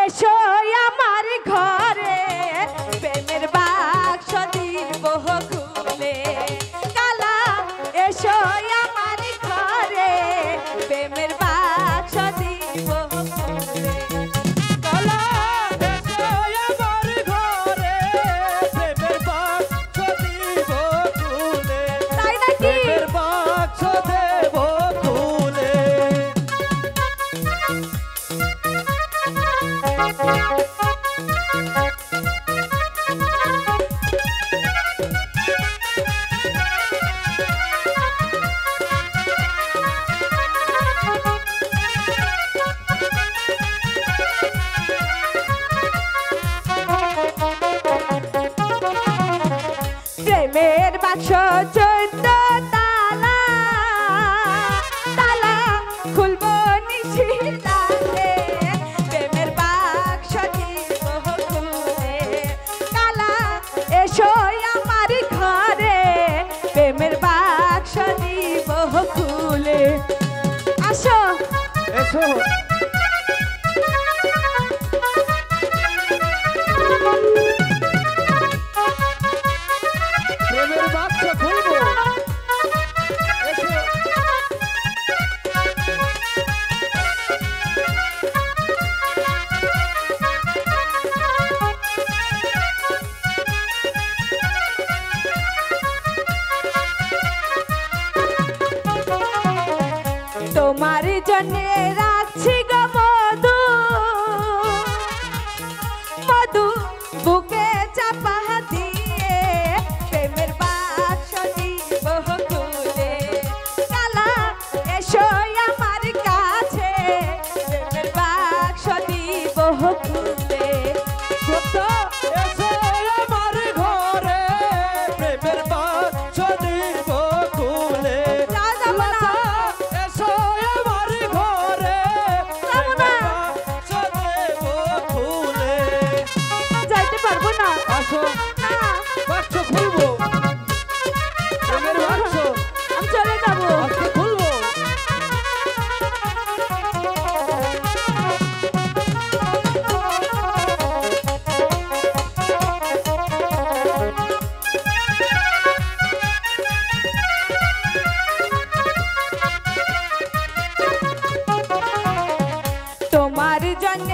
এসো আমার ঘরে প্রেমের বাক্স দিব খুলে কালা এসো আমার ঘরে প্রেমের বাক্স দিব খুলে কালা এসো আমার ঘরে প্রেমের বাক্স দিব খুলে তাই নাকি প্রেমের বাক্স দেব খুলে প্রেমের বাক্স 14 তালা তালা খুলবো নিশিরাতে প্রেমের বাক্স দিব খুলে কালা এসো আমার ঘরে প্রেমের বাক্স দিব খুলে আসো এসো প্রেমের বাক্স খুলবো এসো তোমার জন্য রাখছি গো মধু মধু বুকে চাপা দিয়ে প্রেমের বাক্স দিব খুলে কালা এসো আমার কাছে প্রেমের বাক্স দিব খুলে সত্য এসো আমার ঘরে প্রেমের বাক্স দিব খুলে যা যাবো না। এসো আমার ঘরে যাবো না। বাক্স দেব খুলে যাইতে পারবো না আসো না বাক্স খুলবো প্রেমের বাক্স আমি চলে যাবো আজকে খুলবো তোমার জন্য